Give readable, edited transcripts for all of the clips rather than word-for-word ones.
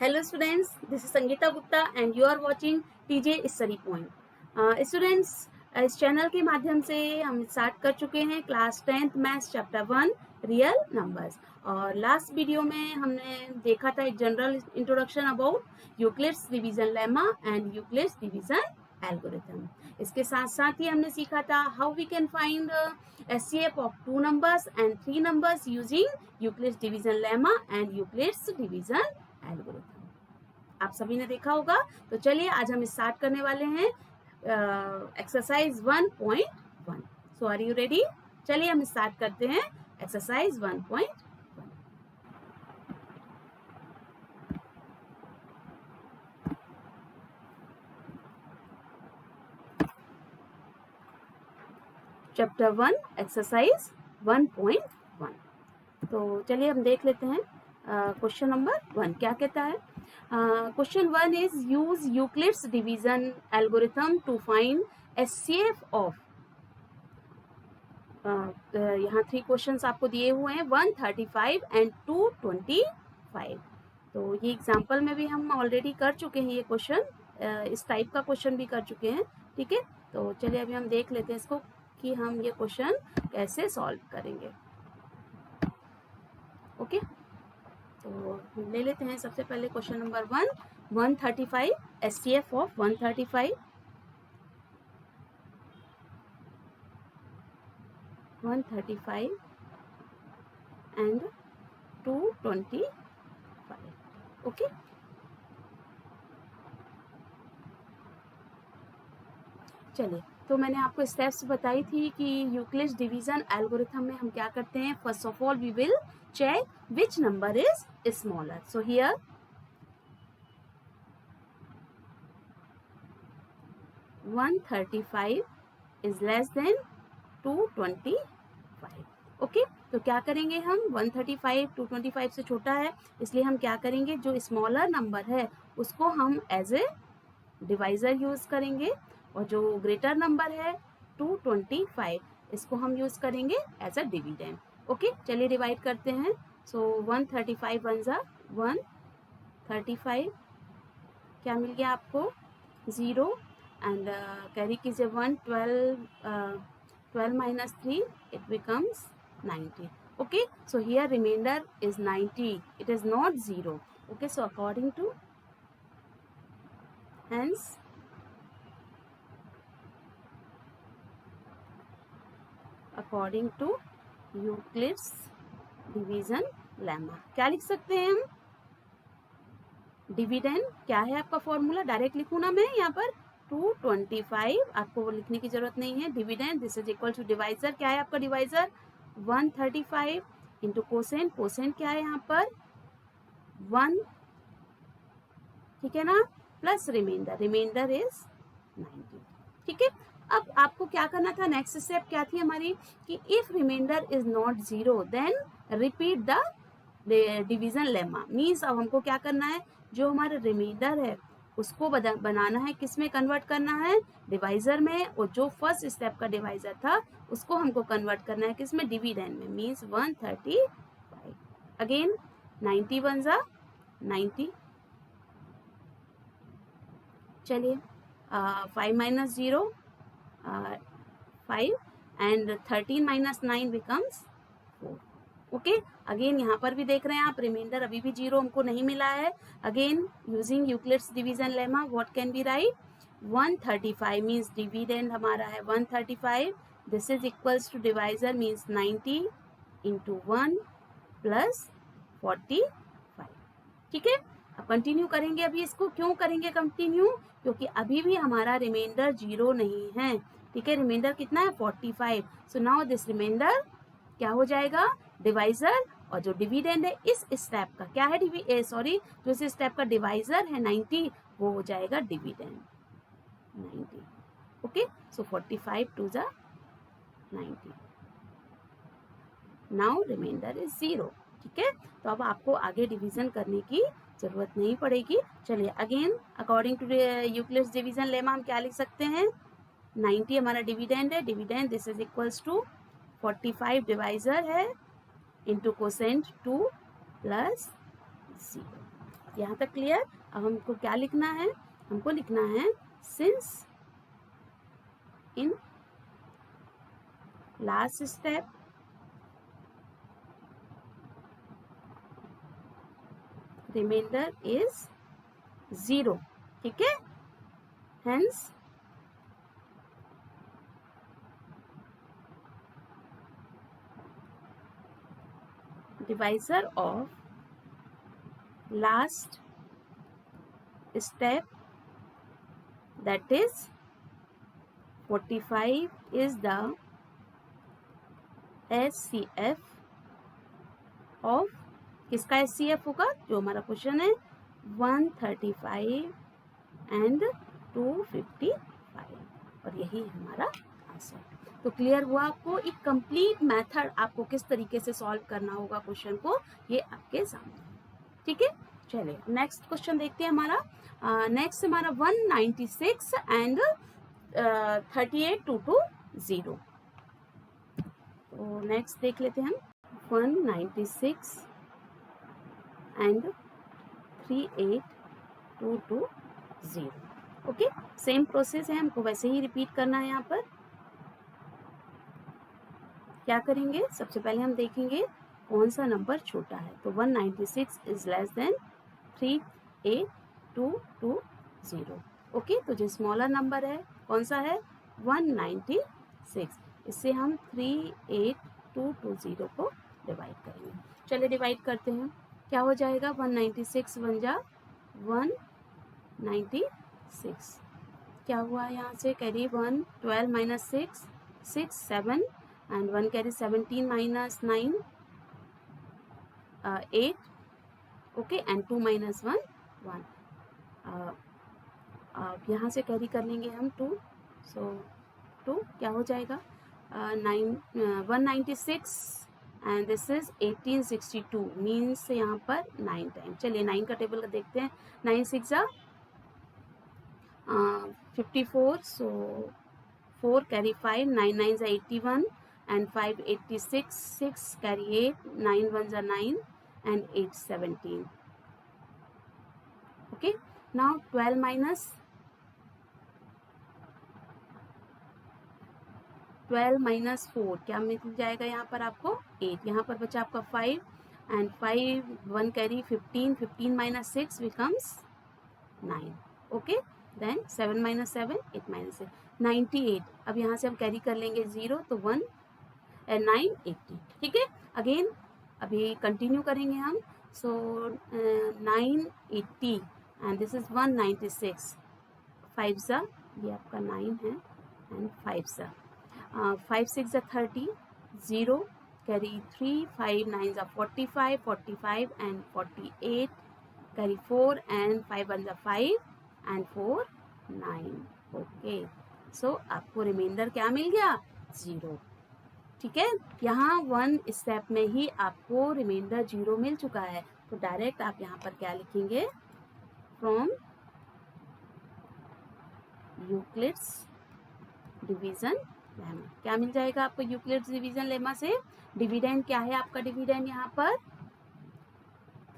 Hello students, this is Sangeeta Gupta and you are watching TJ Study Point. Students, इस channel के माध्यम से हम स्टार्ट कर चुके हैं class 10th maths chapter 1 real numbers. और लास्ट वीडियो में हमने देखा था एक general introduction about Euclid's division lemma and Euclid's division algorithm. इसके साथ साथ ही हमने सीखा था how we can find SCF of 2 numbers and 3 numbers using Euclid's division lemma and Euclid's division algorithm. आप सभी ने देखा होगा। तो चलिए आज हम स्टार्ट करने वाले हैं exercise 1.1। So are you ready? चलिए हम स्टार्ट करते हैं एक्सरसाइज 1.1। Chapter 1 exercise 1.1। तो चलिए हम देख लेते हैं क्वेश्चन नंबर 1 क्या कहता है। Question 1 is use Euclid's division algorithm to find SCF of. यहाँ 3 क्वेश्चंस आपको दिए हुए हैं 135 एंड 225। तो ये एग्जाम्पल में भी हम ऑलरेडी कर चुके हैं, ये क्वेश्चन इस टाइप का क्वेश्चन भी कर चुके हैं। ठीक है, तो चलिए अभी हम देख लेते हैं इसको कि हम ये क्वेश्चन कैसे सॉल्व करेंगे। ओके, तो ले लेते हैं सबसे पहले question number 1 135 SCF of 135 and 225। Okay, चलिए तो मैंने आपको स्टेप्स बताई थी कि यूक्लिड्स डिवीजन एल्गोरिथम में हम क्या करते हैं। First of all we will check which number is smaller. So here 135 is less than 225. Okay, तो क्या करेंगे हम 135 225 से छोटा है, इसलिए हम क्या करेंगे जो स्मॉलर नंबर है उसको हम एज ए डिवाइजर यूज करेंगे और जो ग्रेटर नंबर है 225 इसको हम यूज करेंगे एज अ डिविडेंड। ओके, चलिए डिवाइड करते हैं। सो 135 वन जा 135, क्या मिल गया आपको 0 एंड कैरी कीजिए 1 12 minus 3 it becomes 90. Okay, so here remainder is 90, it is not 0. Okay, so according to hence according to Euclid's division lemma क्या लिख सकते हैं हम। डिविडेंड क्या है आपका फॉर्मूला, डायरेक्ट लिखूं ना मैं यहाँ पर 225, आपको वो लिखने की जरूरत नहीं है। Dividend this is equal to divisor, क्या है आपका डिवाइजर 135 इंटू कोसेंट, कोसेंट क्या है यहाँ पर 1, ठीक है ना, प्लस रिमाइंडर, रिमाइंडर इज 90। ठीक है, अब आपको क्या करना था, नेक्स्ट स्टेप क्या थी हमारी कि if remainder is not 0 then repeat the division lemma. Means अब हमको क्या करना है, जो हमारा रिमाइंडर है उसको बनाना है, किस में कन्वर्ट करना है, डिवाइजर में, और जो फर्स्ट स्टेप का डिवाइजर था उसको हमको कन्वर्ट करना है किस में, डिविडेंड में। मीन्स 135 अगेन 90 वन जा 90, चलिए 5 minus 0 5 and 13 minus 9 becomes 4. Okay, again यहाँ पर भी देख रहे हैं आप रिमाइंडर अभी भी 0 हमको नहीं मिला है। Again using Euclid's division lemma what can be write 135 means dividend हमारा है 135, this is equals to divisor means 90 into 1 plus 45। ठीक है, अब कंटिन्यू करेंगे अभी इसको। क्यों करेंगे कंटिन्यू, क्योंकि अभी भी हमारा रिमाइंडर 0 नहीं है। ठीक है, रिमाइंडर कितना है 45। सो नाउ दिस रिमाइंडर क्या हो जाएगा डिवाइजर, और जो डिविडेंड है इस स्टेप का क्या है जो इस स्टेप का डिवाइजर है 90 वो हो जाएगा डिविडेंड 90। ओके, सो 45 टू जा 90, नाउ रिमाइंडर इज 0। ठीक है, तो अब आपको आगे डिवीजन करने की जरूरत नहीं पड़ेगी। चलिए again according to Euclid's division lemma हम क्या लिख सकते हैं, 90 हमारा डिविडेंड है, dividend this is equals to 45 divisor है इंटू कोसेंट 2 प्लस 0। यहाँ तक क्लियर। अब हमको क्या लिखना है, हमको लिखना है since in last step remainder is 0, ठीक है। Hence divisor of last step, that is 45, is the SCF of, किसका SCF होगा, जो हमारा क्वेश्चन है 135 एंड 255, और यही हमारा आंसर। तो क्लियर हुआ आपको, एक कंप्लीट मेथड आपको किस तरीके से सॉल्व करना होगा क्वेश्चन को, ये आपके सामने, ठीक है। चलिए नेक्स्ट क्वेश्चन देखते हैं हमारा। नेक्स्ट हमारा 196 एंड 38,220। तो नेक्स्ट देख लेते हैं हम 196 एंड 38,220। ओके, सेम प्रोसेस है, हमको वैसे ही रिपीट करना है। यहाँ पर क्या करेंगे, सबसे पहले हम देखेंगे कौन सा नंबर छोटा है। तो 196 इज लेस देन 38,220। ओके, तो जो स्मॉलर नंबर है कौन सा है 196, इससे हम 38,220 को डिवाइड करेंगे। चलिए डिवाइड करते हैं, क्या हो जाएगा 196 बन जा 196, क्या हुआ यहाँ से carry 1, 12 minus 6, 6, 7 and 1 carry 17 minus 9, 8, okay, and 2 minus 1, 1। यहाँ से कैरी कर लेंगे हम 2, सो 2 क्या हो जाएगा 196 एंड दिस इज 1862, मीन्स यहाँ पर 9 टाइम। चलिए 9 का टेबल का देखते हैं, 9 6 54, सो 4 carry 5, 9 9 81 and 5 86, 6 carry 8, 9 1s are 9 and 8 17। okay, now 12 minus 4 क्या मिल जाएगा यहाँ पर आपको 8, यहाँ पर बचा आपका 5 and 5 1 carry 15, 15 minus 6 becomes 9। okay, then 7 minus 7, 8 minus 8, 98। अब यहाँ से हम कैरी कर लेंगे 0, तो 1 and 9 80, ठीक है। अगेन अभी कंटिन्यू करेंगे हम, सो 980 एंड दिस इज 196, 5 सा ये आपका 9 है एंड 5 सा 5 6 30, 0 carry 3, 5 9 45, 45 and 48 carry 4 and 5 1 5 and 4 9। Okay, so आपको रिमाइंडर क्या मिल गया 0, ठीक है। यहाँ 1 स्टेप में ही आपको रिमाइंडर 0 मिल चुका है, तो डायरेक्ट आप यहाँ पर क्या लिखेंगे फ्रॉम यूक्लिड्स डिवीजन लेमा। क्या मिल जाएगा आपको यूक्लिड्स डिवीजन लेमा से, डिविडेंड क्या है आपका, डिविडेंड यहाँ पर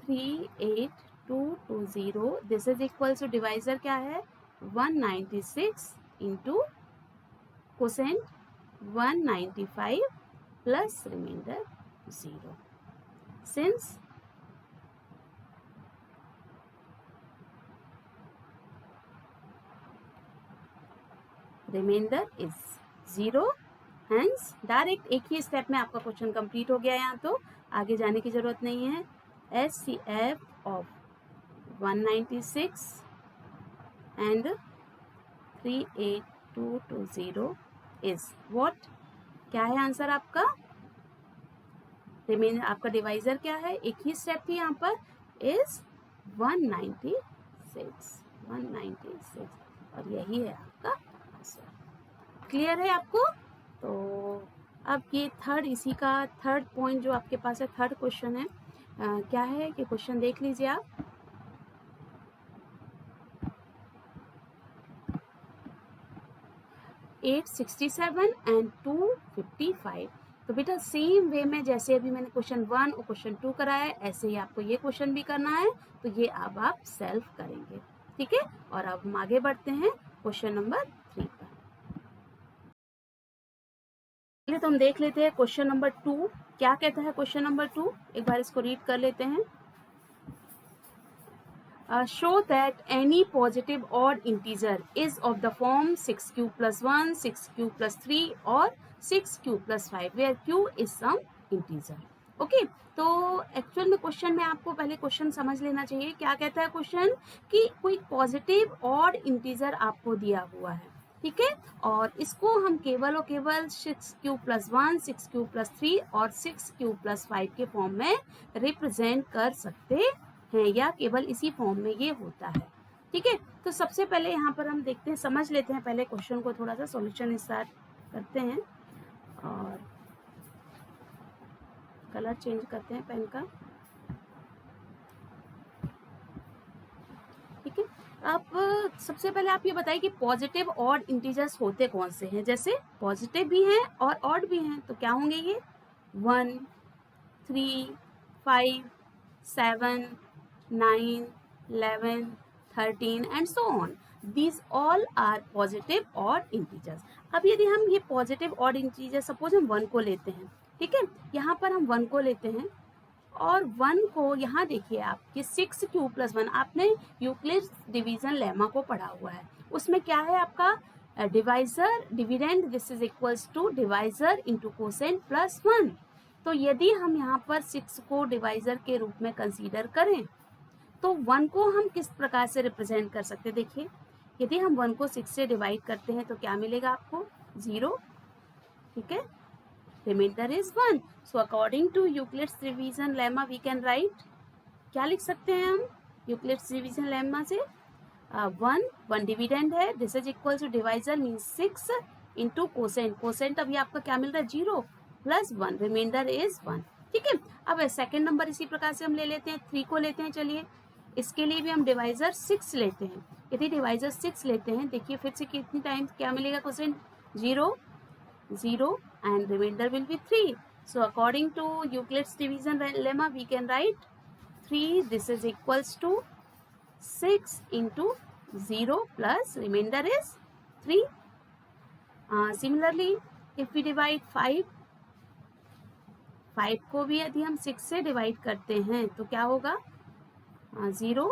38,220, this is equal to divisor क्या है 196 into quotient 195 plus remainder 0, since remainder is 0, hence direct एक ही स्टेप में आपका क्वेश्चन कंप्लीट हो गया। यहाँ तो आगे जाने की जरूरत नहीं है। SCF of 196 and 38,220 is what, क्या है आंसर आपका, रिमेन आपका डिवाइजर क्या है, एक ही स्टेप थी यहाँ पर, इज 196, और यही है आपका आंसर। क्लियर है आपको। तो अब ये थर्ड, इसी का थर्ड पॉइंट जो आपके पास है, थर्ड क्वेश्चन है, क्या है कि क्वेश्चन देख लीजिए आप। $867 and $255, तो बेटा सेम वे में जैसे अभी मैंने क्वेश्चन 1 और क्वेश्चन 2 कराया है, ऐसे ही आपको ये क्वेश्चन भी करना है। तो ये अब आप सेल्फ करेंगे, ठीक है। और अब हम आगे बढ़ते हैं क्वेश्चन नंबर 3 पर। पहले तो हम देख लेते हैं क्वेश्चन नंबर 2 क्या कहता है। क्वेश्चन नंबर 2 एक बार इसको रीड कर लेते हैं। Show that any positive odd integer is of the form 6q plus 1, 6q plus 3 or 6q plus 5 where q is some integer. Okay तो एक्चुअल में क्वेश्चन में आपको पहले क्वेश्चन समझ लेना चाहिए। क्या कहता है क्वेश्चन कि कोई पॉजिटिव ऑड इंटीजर आपको दिया हुआ है, ठीक है, और इसको हम केवल और केवल 6q plus 1, 6q plus 3 और 6q plus 5 के फॉर्म में रिप्रेजेंट कर सकते हैं या केवल इसी फॉर्म में ये होता है, ठीक है। तो सबसे पहले यहाँ पर हम देखते हैं, समझ लेते हैं पहले क्वेश्चन को, थोड़ा सा सॉल्यूशन स्टार्ट करते हैं और कलर चेंज करते हैं पेन का, ठीक है। अब सबसे पहले आप ये बताइए कि पॉजिटिव ऑड इंटीजर्स होते कौन से हैं। जैसे पॉजिटिव भी हैं और ऑड भी हैं, तो क्या होंगे ये 1, 3, 5, 7, 9, 11, 13 and so on. These all are positive odd integers. अब यदि हम ये positive odd integers सपोज हम 1 को लेते हैं, ठीक है, यहाँ पर हम 1 को लेते हैं और 1 को यहाँ देखिए आप कि 6q plus 1 आपने यूक्लिड्स डिवीजन लेमा को पढ़ा हुआ है। उसमें क्या है आपका divisor dividend, this is equals to divisor into quotient plus 1। तो यदि हम यहाँ पर 6 को डिवाइजर के रूप में कंसीडर करें तो 1 को हम किस प्रकार से रिप्रेजेंट कर सकते हैं। देखिए यदि हम 1 को 6 से डिवाइड करते हैं तो क्या मिलेगा आपको 0, ठीक है, remainder is 1। So according to Euclid's division lemma we can write, क्या लिख सकते हैं हम यूक्लिड्स डिवीजन लेमा से 1 डिविडेंड है, this is equal to divisor means 6 into quotient, quotient अभी आपका क्या मिल रहा है 0 प्लस 1, रिमाइंडर इज 1, ठीक है। अब सेकेंड नंबर इसी प्रकार से हम ले लेते हैं, 3 को लेते हैं। चलिए इसके लिए भी हम डिवाइजर 6 लेते हैं। यदि डिवाइजर 6 लेते हैं, देखिए फिर से कितनी टाइम्स क्या मिलेगा quotient 0 0 and remainder will be 3। So according to Euclid's division lemma we can write 3 this is equals to 6 into 0 plus remainder is 3। Similarly if we divide 5 को भी यदि हम 6 से डिवाइड करते हैं तो क्या होगा 0,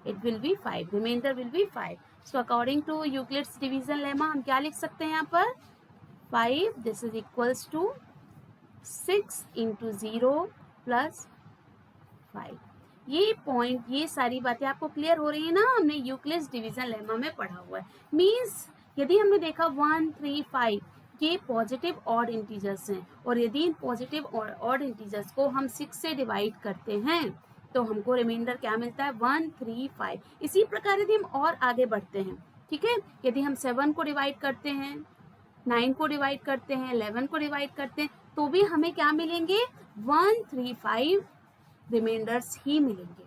it will be 5, remainder will be 5। So according to Euclid's division lemma हम क्या लिख सकते हैं यहाँ पर 5 this is equals to 6 into 0 plus 5। ये पॉइंट, ये सारी बातें आपको क्लियर हो रही है ना, हमने यूक्लिड्स डिवीजन लेमा में पढ़ा हुआ है। मीन्स यदि हमने देखा 1, 3, 5 ये पॉजिटिव ऑड इंटीजर्स हैं और यदि इन पॉजिटिव ऑड इंटीजर्स को हम 6 से डिवाइड करते हैं तो हमको रिमाइंडर क्या मिलता है 1, 3, 5। इसी प्रकार यदि हम और आगे बढ़ते हैं, ठीक है, यदि हम 7 को डिवाइड करते हैं, 9 को डिवाइड करते हैं, 11 को डिवाइड करते हैं तो भी हमें क्या मिलेंगे 1, 3, 5 रिमाइंडर्स ही मिलेंगे,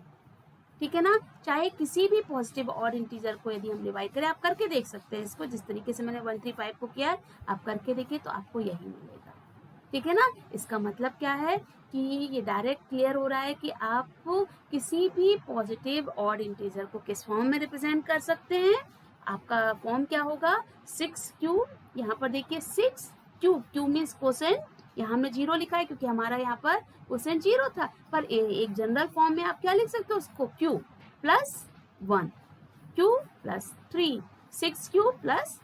ठीक है ना। चाहे किसी भी पॉजिटिव ऑड इंटीजर को यदि हम डिवाइड करें, आप करके देख सकते हैं इसको, जिस तरीके से मैंने 1, 3, 5 को किया है आप करके देखिए तो आपको यही मिलेगा, ठीक है ना। इसका मतलब क्या है कि ये डायरेक्ट क्लियर हो रहा है कि आप किसी भी पॉजिटिव ऑड इंटीजर को किस फॉर्म में रिप्रेजेंट कर सकते हैं। आपका फॉर्म क्या होगा 6q, यहाँ पर देखिए 6q, q मीन्स कोसेंट, यहाँ हमने 0 लिखा है क्योंकि हमारा यहाँ पर कोसेंट 0 था, पर एक जनरल फॉर्म में आप क्या लिख सकते हो उसको q plus 1, q plus 3, 6q plus,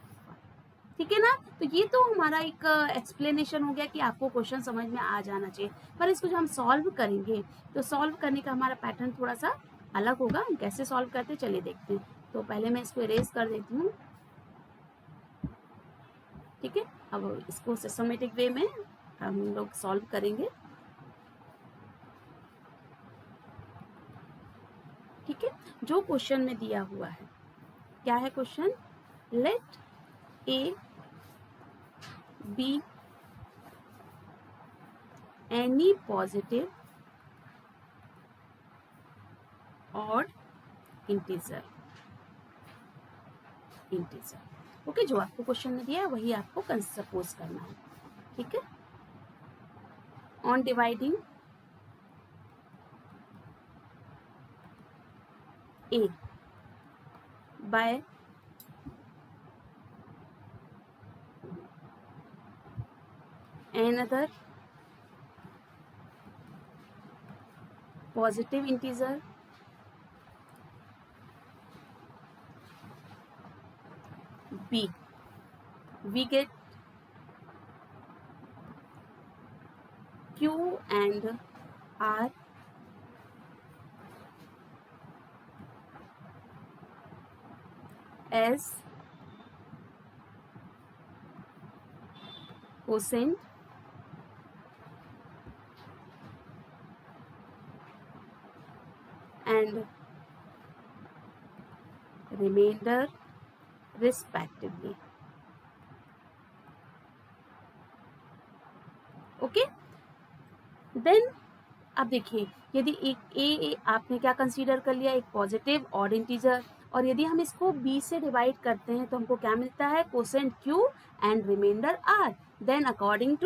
ठीक है ना। तो ये तो हमारा एक एक्सप्लेनेशन हो गया कि आपको क्वेश्चन समझ में आ जाना चाहिए, पर इसको जो हम सॉल्व करेंगे तो सॉल्व करने का हमारा पैटर्न थोड़ा सा अलग होगा। हम कैसे सॉल्व करते हैं चलिए देखते हैं। तो पहले मैं इसको इरेज कर देती हूँ, ठीक है। अब इसको सिस्टमेटिक वे में हम लोग सॉल्व करेंगे, ठीक है। जो क्वेश्चन में दिया हुआ है क्या है question, let a be any positive odd integer, okay. जो आपको क्वेश्चन में दिया है वही आपको सपोज करना है, ठीक है। on dividing A by another positive integer B, we get Q and R as quotient and remainder respectively. Okay then अब देखिए, यदि एक ए आपने क्या कंसीडर कर लिया, एक पॉजिटिव ऑड इंटीजर, और यदि हम इसको b से डिवाइड करते हैं तो हमको क्या मिलता है, quotient q and remainder r. Then according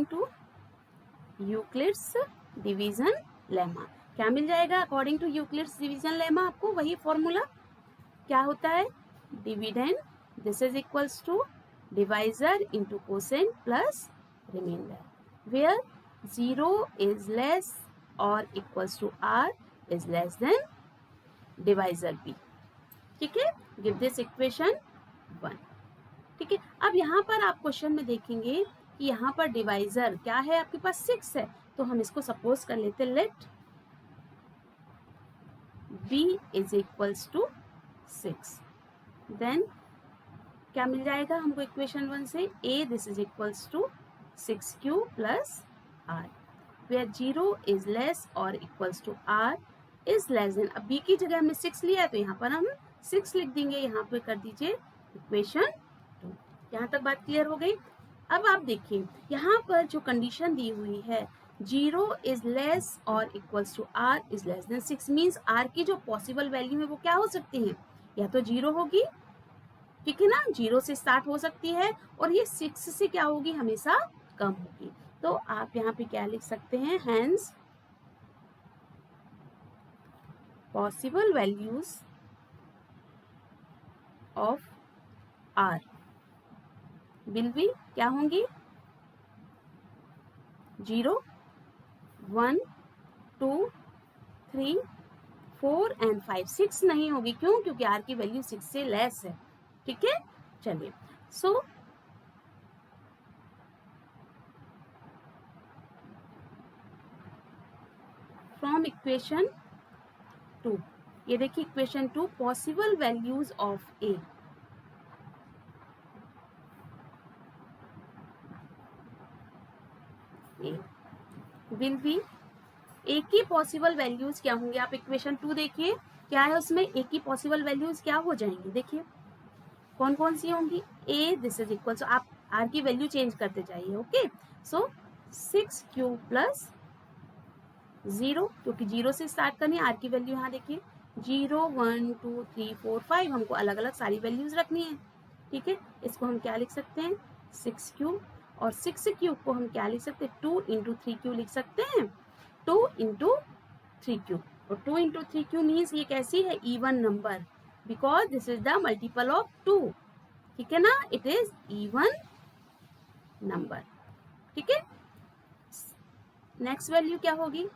to Euclid's division lemma क्या मिल जाएगा, according to Euclid's division lemma आपको वही फॉर्मूला क्या होता है, dividend this is equals to divisor into quotient plus remainder where 0 is less or equals to r is less than divisor b. ठीक है, गिव दिस इक्वेशन 1. ठीक है, अब यहाँ पर आप क्वेश्चन में देखेंगे कि यहाँ पर डिवाइजर क्या है, आपके पास 6 है, तो हम इसको सपोज कर लेते let b is equals to 6. Then क्या मिल जाएगा हमको इक्वेशन 1 से, a this is equals to 6q plus r where 0 is less or equals to r is less than, अब b की जगह हमने 6 लिया है तो यहाँ पर हम 6 लिख देंगे, यहाँ पे कर दीजिए इक्वेशन 2. यहाँ तक बात क्लियर हो गई. अब आप देखिए यहाँ पर जो कंडीशन दी हुई है 0 is less or equals to r is less than 6 means r की जो पॉसिबल वैल्यू है वो क्या हो सकती है, या तो 0 होगी, ठीक है ना, 0 से स्टार्ट हो सकती है, और ये 6 से क्या होगी, हमेशा कम होगी. तो आप यहाँ पे क्या लिख सकते हैं, hence possible values of r will be क्या होंगी, 0 1 2 3 4 एंड 5. 6 नहीं होगी, क्यों, क्योंकि r की वैल्यू 6 से लेस है. ठीक है, चलिए सो फ्रॉम इक्वेशन 2, ये देखिए equation 2, possible values of a will be, a की पॉसिबल वैल्यूज क्या होंगे, आप इक्वेशन 2 देखिए क्या है उसमें, a की पॉसिबल वैल्यूज क्या हो जाएंगी, देखिए कौन कौन सी होंगी, a दिस इज इक्वल, आप r की वैल्यू चेंज करते जाइए. ओके, सो 6q प्लस 0, क्योंकि 0 से स्टार्ट करनी है, r की वैल्यू यहाँ देखिए 0 1 2 3 4 5, हमको अलग अलग सारी वैल्यूज रखनी है. ठीक है, इसको हम क्या लिख सकते हैं, 6q, और 6q को हम क्या लिख सकते हैं, 2 इंटू 3q लिख सकते हैं, 2 इंटू 3q, और 2 इंटू 3q मीन्स ये कैसी है, even number, because this is the multiple of 2. ठीक है ना, इट इज इवन नंबर. ठीक है, नेक्स्ट वैल्यू क्या होगी,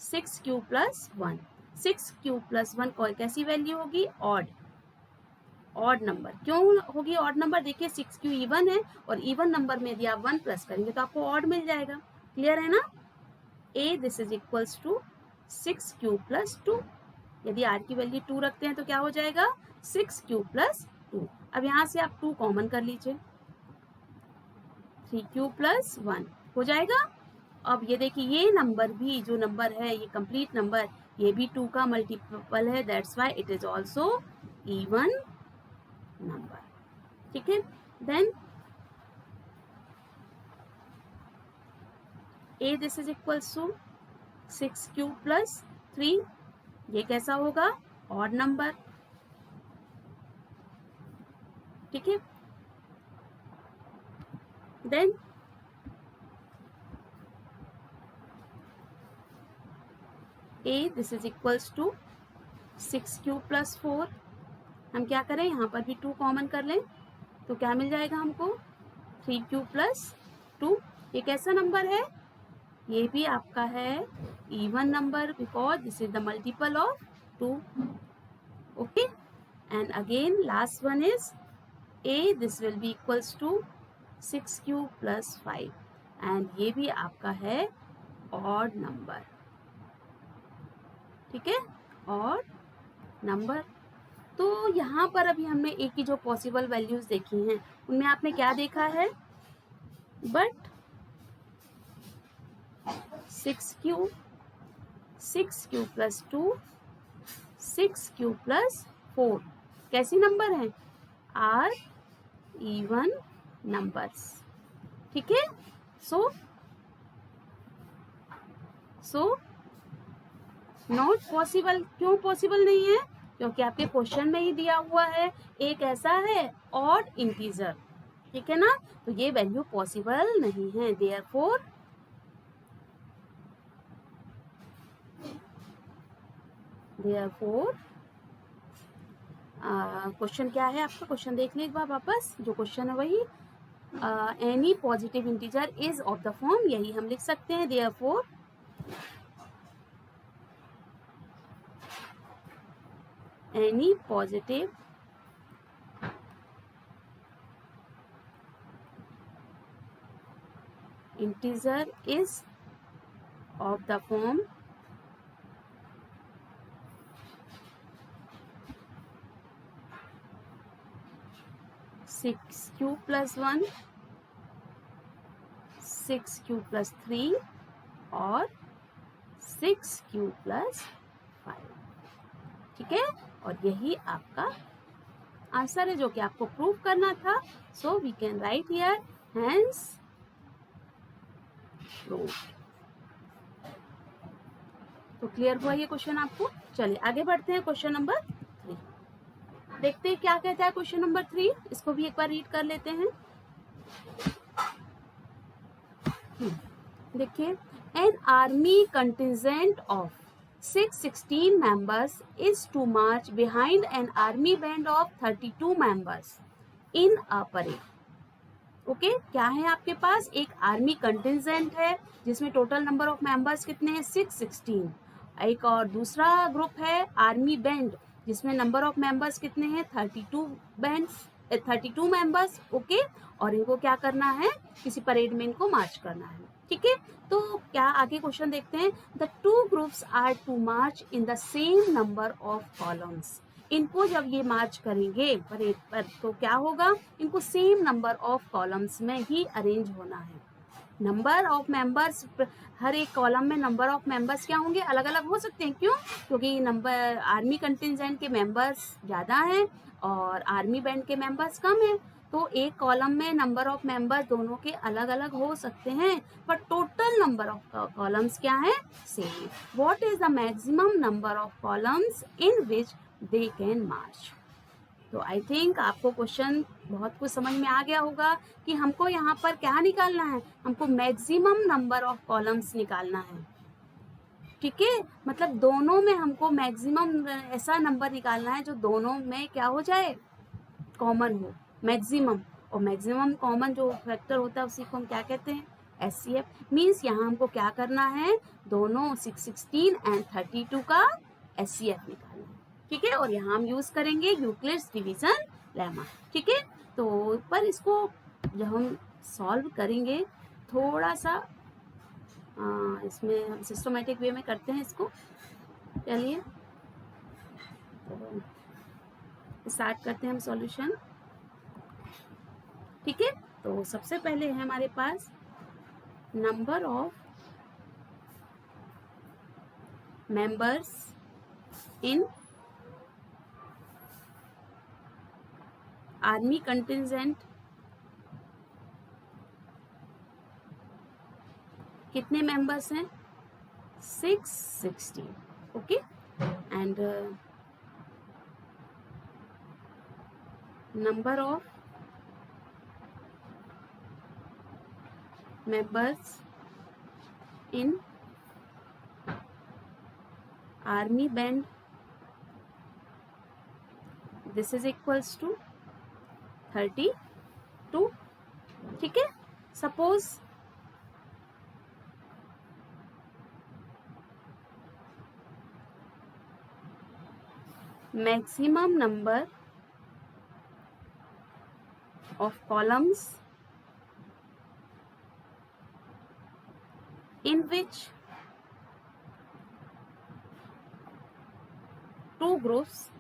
6q प्लस 1. 6q प्लस 1 कैसी वैल्यू होगी, ऑड नंबर. क्यों होगी ऑड नंबर, देखिए 6q इवन है, और इवन नंबर में यदि आप 1 प्लस करेंगे तो आपको ऑड मिल जाएगा. क्लियर है ना, a this is equals to 6q plus 2. यदि r की वैल्यू 2 रखते हैं तो क्या हो जाएगा, 6q प्लस 2. अब यहाँ से आप 2 कॉमन कर लीजिए, 3q प्लस 1 हो जाएगा. अब ये देखिए ये नंबर भी जो नंबर है, ये कंप्लीट नंबर, ये भी 2 का मल्टीपल है, that's why it is also even number. ठीक है, then a this is equals to 6q plus 3, ये कैसा होगा, ऑड नंबर. ठीक है। Then a this is equals to 6 cube plus 4। हम क्या करें, यहाँ पर भी 2 कॉमन कर लें तो क्या मिल जाएगा हमको, 3 क्यूब प्लस 2। ये कैसा नंबर है, ये भी आपका है even number because this is the multiple of 2। Okay, and again last one is a this will be equals to 6 cube plus 5 and ये भी आपका है ऑड नंबर। ठीक है, ऑड नंबर। तो यहाँ पर अभी हमने a की जो पॉसिबल वैल्यूज देखी हैं उनमें आपने क्या देखा है, but 6 cube plus 2, 6 cube plus 4 कैसी नंबर है, आर इवन नंबर्स। ठीक है, सो नॉट पॉसिबल। क्यों पॉसिबल नहीं है, क्योंकि आपके क्वेश्चन में ही दिया हुआ है एक ऐसा है ऑड इंटीजर। ठीक है ना, तो ये वैल्यू पॉसिबल नहीं है। देयरफॉर क्वेश्चन क्या है आपका, क्वेश्चन देख लें एक बार वापस। जो क्वेश्चन है वही any positive integer is of the form, यही हम लिख सकते हैं। Therefore any positive integer is of the form 6 cube plus 1, 6 cube plus 3 और 6 क्यूब प्लस 5। ठीक है, और यही आपका आंसर है जो कि आपको प्रूव करना था। So we can write here hence prove. तो क्लियर हुआ ये क्वेश्चन आपको। चलिए आगे बढ़ते हैं, क्वेश्चन नंबर 3 देखते हैं क्या कहता है। क्वेश्चन नंबर 3 इसको भी एक बार रीड कर लेते हैं। देखिए, an army contingent of 616 members is to march behind an army band of 32 members in a parade. Okay, क्या है आपके पास, एक आर्मी कंटिजेंट है जिसमें टोटल नंबर ऑफ मेंबर्स कितने हैं, 616। एक और दूसरा ग्रुप है आर्मी बैंड जिसमें नंबर ऑफ मेंबर्स कितने हैं, 32 मेंबर्स। ओके, और इनको क्या करना है, किसी परेड में इनको मार्च करना है। ठीक है, तो क्या आगे क्वेश्चन देखते हैं। The two groups are to march in the same number of columns. इनको जब ये मार्च करेंगे परेड पर तो क्या होगा, इनको सेम नंबर ऑफ कॉलम्स में ही अरेंज होना है। नंबर ऑफ मेंबर्स, हर एक कॉलम में नंबर ऑफ मेंबर्स क्या होंगे, अलग अलग हो सकते हैं। क्यों, क्योंकि नंबर आर्मी कंटिजेंट के मेंबर्स ज़्यादा हैं और आर्मी बैंड के मेंबर्स कम हैं। तो एक कॉलम में नंबर ऑफ मेंबर्स दोनों के अलग अलग हो सकते हैं, पर टोटल नंबर ऑफ कॉलम्स क्या है, same. What is the maximum number of columns in which they can march. तो आई थिंक आपको क्वेश्चन बहुत कुछ समझ में आ गया होगा कि हमको यहाँ पर क्या निकालना है, हमको मैक्सिमम नंबर ऑफ कॉलम्स निकालना है। ठीक है, मतलब दोनों में हमको मैक्सिमम ऐसा नंबर निकालना है जो दोनों में क्या हो जाए, कॉमन हो, मैक्सिमम। और मैक्सिमम कॉमन जो फैक्टर होता है उसी को हम क्या कहते हैं, SCF। मीन्स यहाँ हमको क्या करना है, दोनों 616 एंड 32 का SCF निकालना है। ठीक है, और यहाँ हम यूज करेंगे यूक्लिड्स डिवीजन लेमा। ठीक है, तो पर इसको जब हम सॉल्व करेंगे थोड़ा सा इसमें हम सिस्टमेटिक वे में करते हैं इसको। चलिए तो स्टार्ट करते हैं हम सॉल्यूशन। ठीक है, तो सबसे पहले है हमारे पास number of members in army contingent, कितने मेंबर्स हैं, 616। Okay, and number of members in army band, this is equals to 32. ठीक है, suppose maximum number of columns in which two groups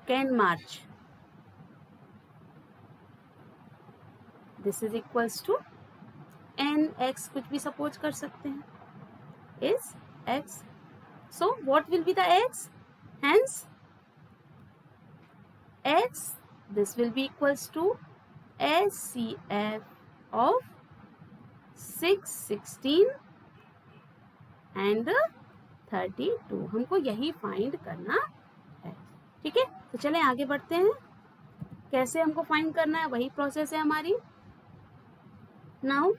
can march, this is equals to n x, कुछ भी suppose कर सकते हैं, is x. So what will be the x? Hence x, this will be equals to SCF of 616 and 32. हमको यही find करना है. ठीक है, तो चलें आगे बढ़ते हैं. कैसे हमको फाइंड करना है, वही प्रोसेस है हमारी. Now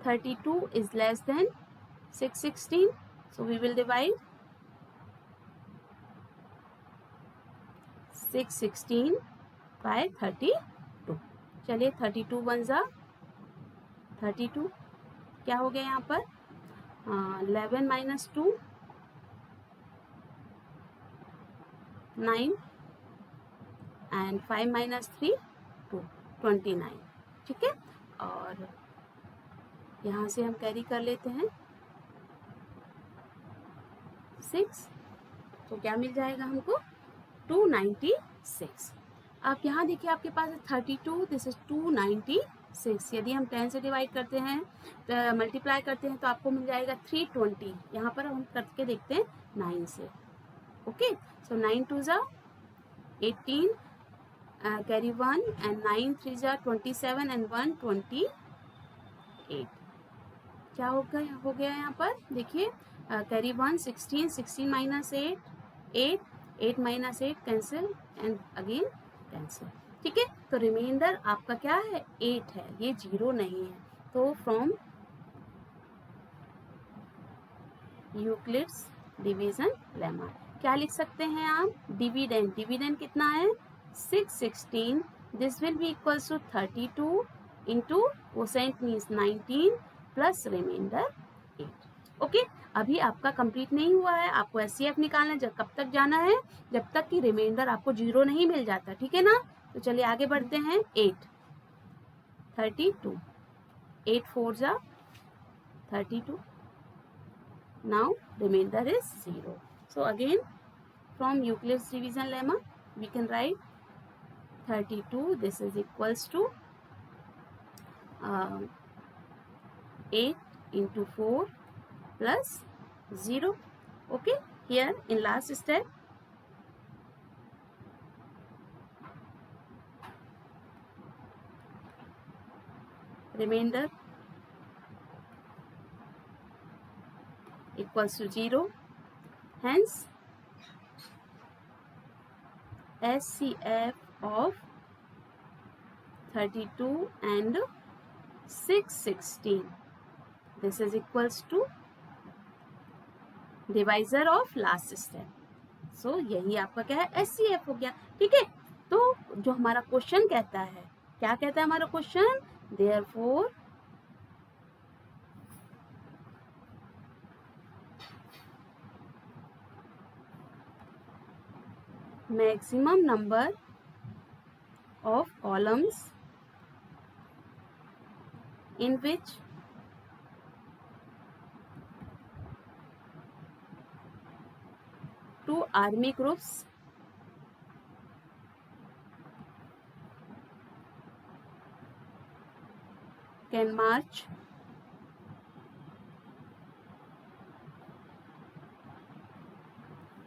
32 is less than 616, so we will divide 616 by 32. चलिए 32 वन जा 32, क्या हो गया यहाँ पर 11 माइनस 2 9 एंड 5 माइनस 3 2 29. ठीक है, और यहाँ से हम कैरी कर लेते हैं 6, तो क्या मिल जाएगा हमको 296. अब यहाँ देखिए आपके पास है 32, दिस इज 296. यदि हम 10 से डिवाइड करते हैं, तो मल्टीप्लाई करते हैं, तो आपको मिल जाएगा 320. यहाँ पर हम करके देखते हैं 9 से. ओके, सो 9 2 जा 18, कैरी 1 एंड 9 3 जा 27 एंड 1 28. क्या हो गया यहाँ पर देखिए, carry 1 16, 16 minus 8 8 minus 8 cancel and again cancel. ठीक है, तो रिमाइंडर आपका क्या है 8 है, ये 0 नहीं है. तो फ्रॉम यूक्लिड्स डिवीजन लेमा क्या लिख सकते हैं आप, डिविडेंड. डिविडेंड कितना है 616, this will be equals to 32 into quotient means 19 plus remainder 8. Okay, अभी आपका कंप्लीट नहीं हुआ है, आपको SCF निकालना है. जब कब तक जाना है, जब तक कि रिमाइंडर आपको 0 नहीं मिल जाता. ठीक है ना, तो चलिए आगे बढ़ते हैं. 8 32, 8 4 जा 32. Now remainder is 0. So again from Euclid's division lemma we can write 32, this is equals to 8 into 4 plus 0. Okay, here in last step remainder equals to 0. Hence SCF of 32 and 616, this is equals to divisor of last step. So यही आपका क्या है SCF हो गया. ठीक है, तो जो हमारा क्वेश्चन कहता है, क्या कहता है हमारा question, therefore maximum number of columns in which two army groups can march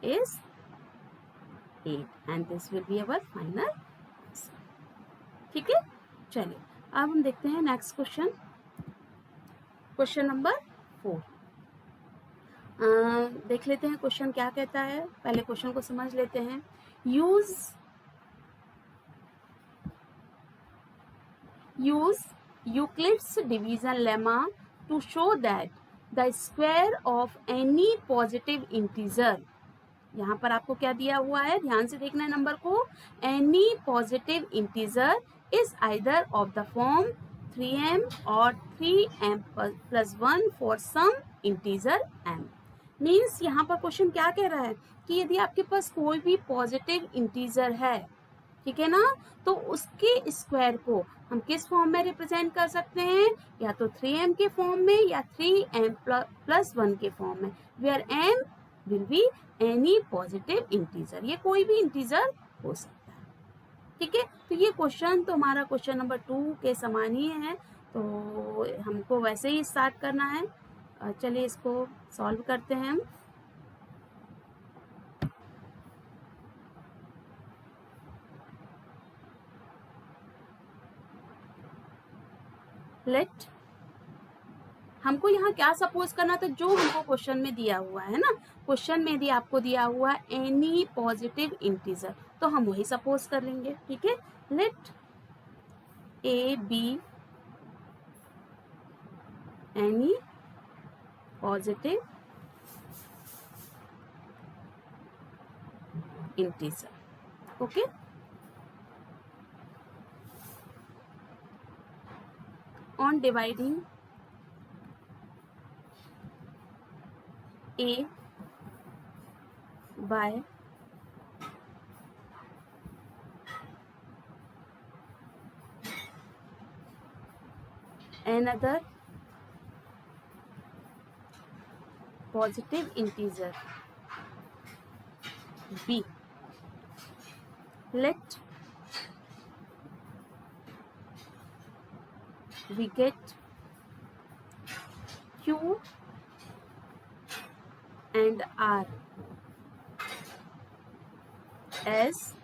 is 8 and this will be our final answer. ठीक है, चलिए अब हम देखते हैं नेक्स्ट क्वेश्चन. Question number 4. देख लेते हैं क्वेश्चन क्या कहता है, पहले क्वेश्चन को समझ लेते हैं। Use Euclid's division lemma to show that the square of any positive integer. यहाँ पर आपको क्या दिया हुआ है, ध्यान से देखना है नंबर को। Any positive integer is either of the form 3m और 3m plus 1 for some integer m। Means यहाँ पर क्वेश्चन क्या कह रहा है कि यदि आपके पास कोई भी पॉजिटिव इंटीजर है, ठीक है ना, तो उसके स्क्वायर को हम किस फॉर्म में रिप्रेजेंट कर सकते हैं, या तो 3m के फॉर्म में या 3m plus 1 के फॉर्म में, where m will be any positive integer. ये कोई भी इंटीजर हो सकता है, ठीक है। तो ये क्वेश्चन तो हमारा क्वेश्चन नंबर 2 के समान ही है, तो हमको वैसे ही स्टार्ट करना है। चलिए इसको सॉल्व करते हैं हम। लेट हमको यहाँ क्या सपोज करना था, जो हमको क्वेश्चन में दिया हुआ है ना, क्वेश्चन में यदि आपको दिया हुआ है एनी पॉजिटिव इंटीजर, तो हम वही सपोज कर लेंगे, ठीक है। Let a be any positive integer, okay. On dividing a by another positive integer b, let we get q and r as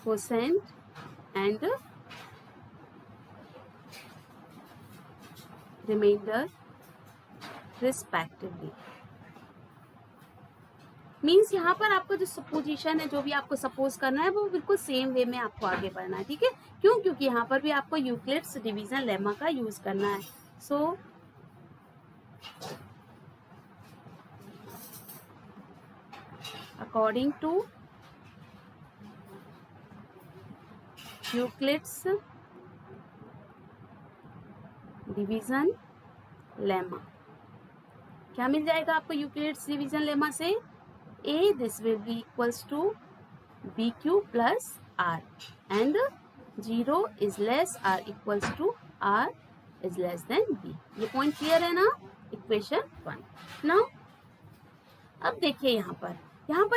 quotient and remainder respectively। Means यहाँ पर आपका जो सपोजिशन है, जो भी आपको सपोज करना है, वो बिल्कुल सेम वे में आपको आगे बढ़ना है, ठीक है। क्यों? क्योंकि यहाँ पर भी आपको यूक्लिड्स डिवीजन लेमा का यूज करना है। सो according to Euclid's division lemma, क्या मिल जाएगा आपको यूक्लिड्स डिवीजन लेमा से? A this will be equals to BQ plus R and 0 is less R equals to R is less than B। ये point clear है ना, इक्वेशन 1। नाउ अब देखिए यहाँ पर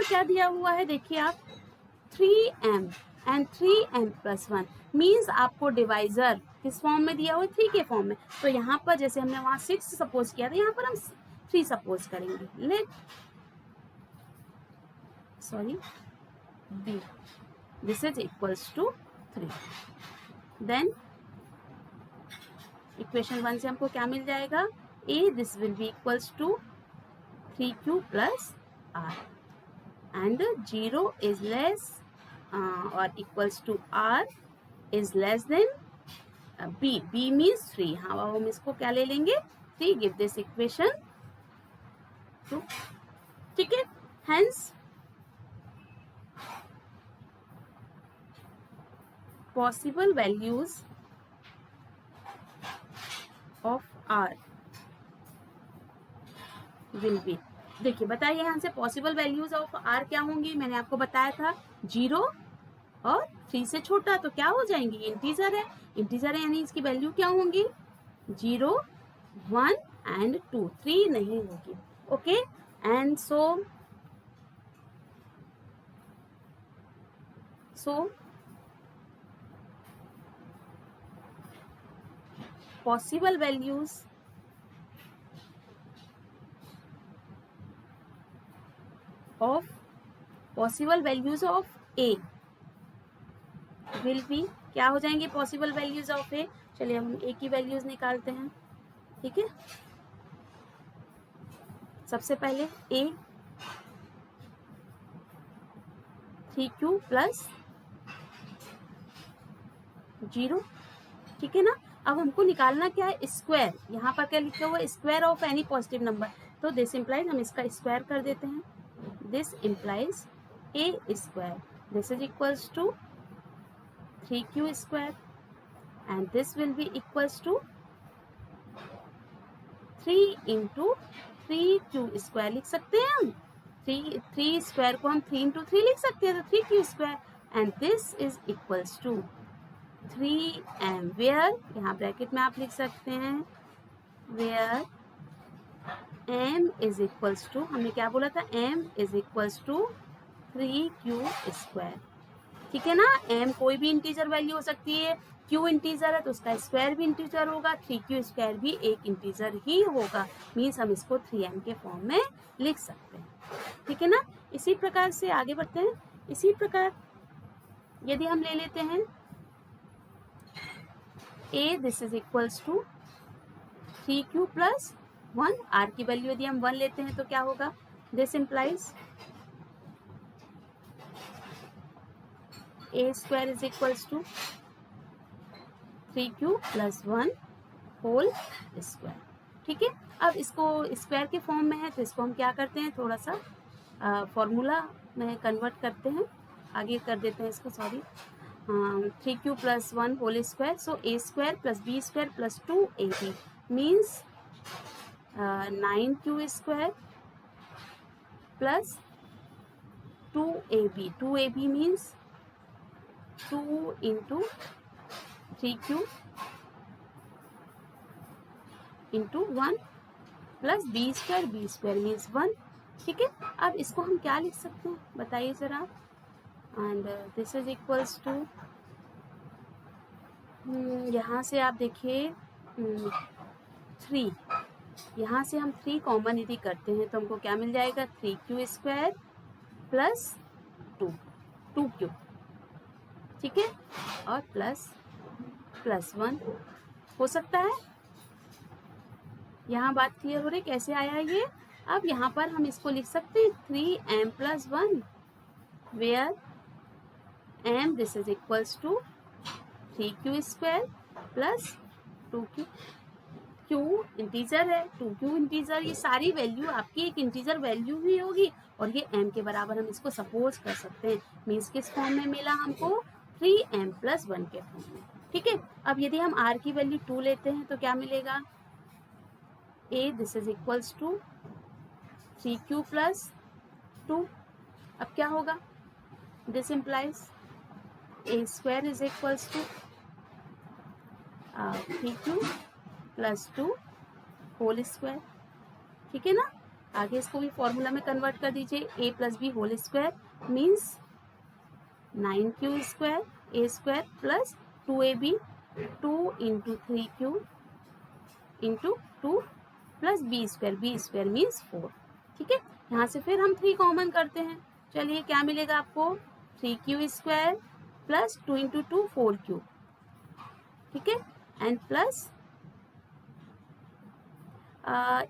क्या दिया हुआ है, देखिए आप 3m and 3m plus 1 means आपको डिवाइजर किस फॉर्म में दिया हुआ है, 3 के फॉर्म में। तो यहाँ पर जैसे हमने वहाँ 6 सपोज किया था, यहाँ पर हम 3 सपोज करेंगे। Let sorry b this is equals to 3। Then equation 1 से हमको क्या मिल जाएगा, a this will be equals to 3q plus r and 0 is less or equals to r is less than b। b means 3। हाँ, अब हम इसको क्या ले लेंगे, 3। गिव दिस इक्वेशन 2, ठीक है। Hence possible values of r will B, देखिए बताइए यहाँ से पॉसिबल वैल्यूज ऑफ r क्या होंगी। मैंने आपको बताया था 0 और 3 से छोटा, तो क्या हो जाएंगी, इंटीजर है, यानी इसकी वैल्यू क्या होंगी, 0 1 एंड 2, 3 नहीं होगी, okay. And so possible values of a will be, क्या हो जाएंगे पॉसिबल वैल्यूज ऑफ a। चलिए हम a की वैल्यूज निकालते हैं। ठीक है, सबसे पहले a 3q प्लस 0, ठीक है ना। अब हमको निकालना क्या है, स्क्वायर। यहाँ पर क्या लिखा हुआ है, square of any positive number, तो दिस इम्प्लाइज हम इसका स्क्वायर कर देते हैं। This implies a square, this is equals to 3q square and this will be equals to 3 into 3q square लिख सकते हैं हम। 3 स्क्वायर को हम 3 इंटू 3 लिख सकते हैं, तो 3q square and this is equals to 3m, where, यहाँ ब्रैकेट में आप लिख सकते हैं where m is equals to, हमने क्या बोला था, m is equals to 3q square, ठीक है ना। m कोई भी इंटीजर वैल्यू हो सकती है, q इंटीजर है तो उसका स्क्वायर भी इंटीजर होगा, 3q स्क्वायर भी एक इंटीजर ही होगा, मीन्स हम इसको 3m के फॉर्म में लिख सकते हैं, ठीक है ना। इसी प्रकार से आगे बढ़ते हैं। इसी प्रकार यदि हम ले लेते हैं a, this is equals to 3q plus 1, r की वैल्यू यदि हम 1 लेते हैं तो क्या होगा, this implies a square is equals to 3q plus 1 whole square, ठीक है। अब इसको स्क्वायर के फॉर्म में है तो इसको हम क्या करते हैं, थोड़ा सा फॉर्मूला में कन्वर्ट करते हैं, आगे कर देते हैं इसको, sorry, 3q plus 1 whole square, so a square plus b square plus 2ab means 9q square plus 2ab, 2ab means 2 into 3q into 1 plus b square means 1, ठीक है। अब इसको हम क्या लिख सकते हैं, बताइए जरा, and this is equals to, यहाँ से आप देखिए 3, यहाँ से हम 3 कॉमन यदि करते हैं तो हमको क्या मिल जाएगा, 3q स्क्वायर प्लस 2q, ठीक है, और प्लस 1 हो सकता है। यहाँ बात क्लियर हो रही, कैसे आया ये। अब यहाँ पर हम इसको लिख सकते हैं 3m plus 1, where m this is equals to 3q square plus 2q, q integer है, 2q इंटीजर, ये सारी वैल्यू आपकी एक इंटीजर वैल्यू ही होगी और ये m के बराबर हम इसको सपोज कर सकते हैं, मीन्स किस फॉर्म में मिला हमको, 3m प्लस 1 के फॉर्म में, ठीक है। अब यदि हम r की वैल्यू 2 लेते हैं तो क्या मिलेगा, a this is equals to 3q plus 2, अब क्या होगा, this implies a square is equals to 3q plus 2 whole square, ठीक है ना। आगे इसको भी फॉर्मूला में कन्वर्ट कर दीजिए, a plus b whole square means 9q square, a square plus 2ab, 2 into 3q into 2 plus b square means 4, ठीक है। यहाँ से फिर हम 3 कॉमन करते हैं, चलिए क्या मिलेगा आपको, 3q square plus 2 into 2 4q, ठीक है, एंड प्लस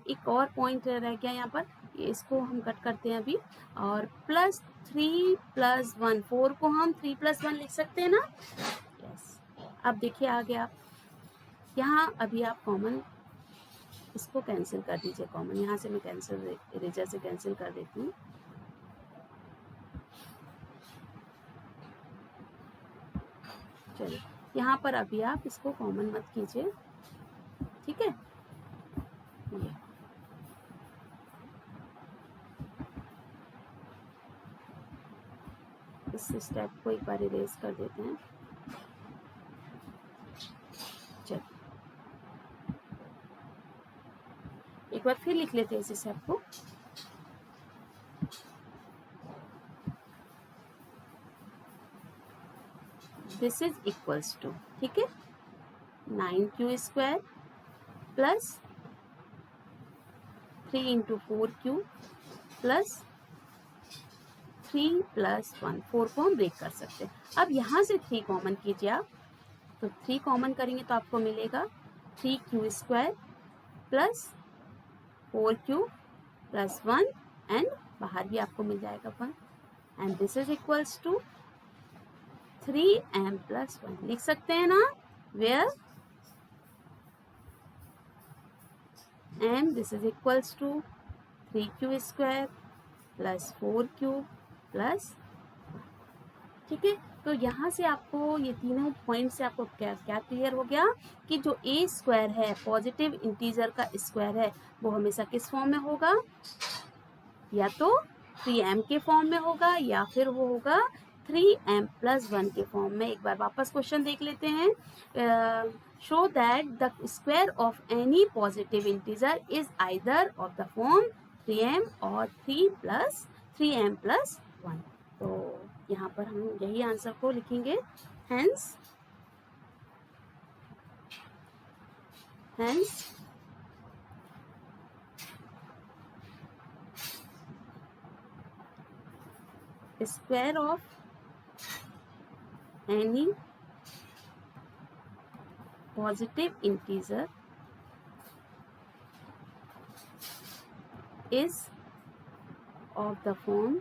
एक और पॉइंट रह गया यहाँ पर, इसको हम कट करते हैं अभी, और प्लस 3 प्लस 1, 4 को हम 3 प्लस 1 लिख सकते हैं ना, यस। अब देखिए आगे आप यहाँ अभी आप कॉमन इसको कैंसिल कर दीजिए, कॉमन यहाँ से मैं कैंसिल इरेजर से कैंसिल कर देती हूँ, चलिए यहाँ पर अभी आप इसको कॉमन मत कीजिए, ठीक है। ये इस स्टेप को एक बार इरेज कर देते हैं, चलिए एक बार फिर लिख लेते हैं इस स्टेप को, दिस इज इक्वल्स टू, ठीक है, 9q square plus 3 into 4q plus 3 plus 1, 4 को हम ब्रेक कर सकते हैं। अब यहाँ से 3 कॉमन कीजिए आप, तो 3 कॉमन करेंगे तो आपको मिलेगा 3q square plus 4q plus 1 and बाहर भी आपको मिल जाएगा 1 and this is equals to 3m plus 1 लिख सकते हैं ना, where m this is equals to 3q square plus 4q plus, ठीक है। तो यहाँ से आपको ये तीनों पॉइंट से आपको क्या क्या क्लियर हो गया कि जो ए स्क्वायर है, पॉजिटिव इंटीजर का स्क्वायर है, वो हमेशा किस फॉर्म में होगा, या तो 3m के फॉर्म में होगा या फिर वो होगा 3m प्लस 1 के फॉर्म में। एक बार वापस क्वेश्चन देख लेते हैं। Show that the square of any positive integer is either of the form 3m और 3m प्लस 1। तो यहाँ पर हम यही आंसर को लिखेंगे, hence square of any positive integer is of the form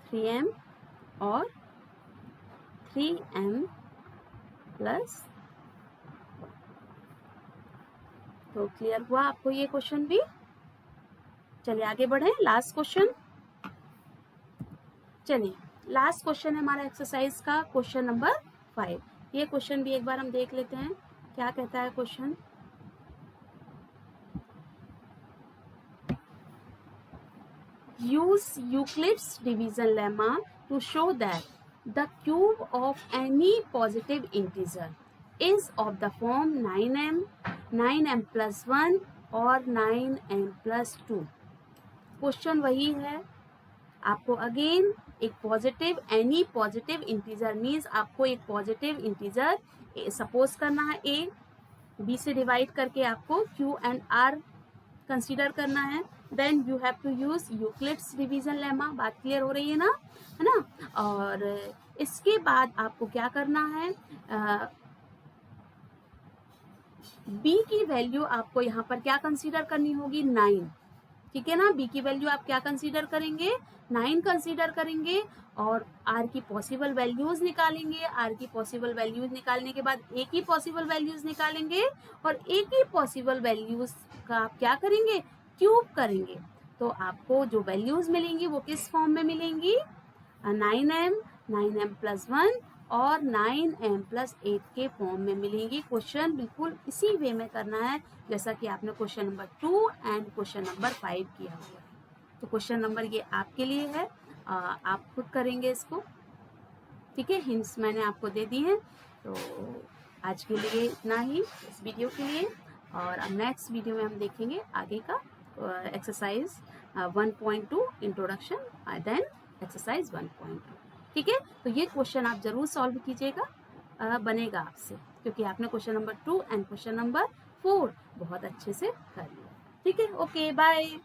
3m or 3m plus. तो clear हुआ आपको ये क्वेश्चन भी। चलिए आगे बढ़े, लास्ट क्वेश्चन। चलिए लास्ट क्वेश्चन है हमारा एक्सरसाइज का, क्वेश्चन नंबर 5। ये क्वेश्चन भी एक बार हम देख लेते हैं क्या कहता है question. Use Euclid's division lemma to show that the cube of any positive integer is of the form 9m plus 1 और 9m प्लस 2। क्वेश्चन वही है, आपको अगेन एक positive, any positive integer means आपको एक पॉजिटिव इंटीजर सपोज करना है, A B से डिवाइड करके आपको क्यू एंड आर कंसीडर करना है। Then you have to use Euclid's division lemma. बात क्लियर हो रही है ना, है ना। और इसके बाद आपको क्या करना है, बी की वैल्यू आपको यहाँ पर क्या कंसीडर करनी होगी, 9, ठीक है ना। बी की वैल्यू आप क्या कंसीडर करेंगे, 9 कंसीडर करेंगे और आर की पॉसिबल वैल्यूज निकालेंगे। आर की पॉसिबल वैल्यूज निकालने के बाद ए की पॉसिबल वैल्यूज निकालेंगे और ए की पॉसिबल वैल्यूज का आप क्या करेंगे, क्यूब करेंगे। तो आपको जो वैल्यूज मिलेंगी वो किस फॉर्म में मिलेंगी, 9m प्लस 1 और 9m प्लस 8 के फॉर्म में मिलेंगी। क्वेश्चन बिल्कुल इसी वे में करना है जैसा कि आपने question number 2 and question number 5 किया हुआ है। तो क्वेश्चन नंबर ये आपके लिए है, आप खुद करेंगे इसको, ठीक है। हिंट्स मैंने आपको दे दी हैं। तो आज के लिए इतना ही इस वीडियो के लिए, और अब नेक्स्ट वीडियो में हम देखेंगे आगे का एक्सरसाइज 1.2 इंट्रोडक्शन, देन एक्सरसाइज 1.2, ठीक है। तो ये क्वेश्चन आप जरूर सॉल्व कीजिएगा, बनेगा आपसे, क्योंकि आपने question number 2 and question number 4 बहुत अच्छे से कर लिया, ठीक है। Okay bye.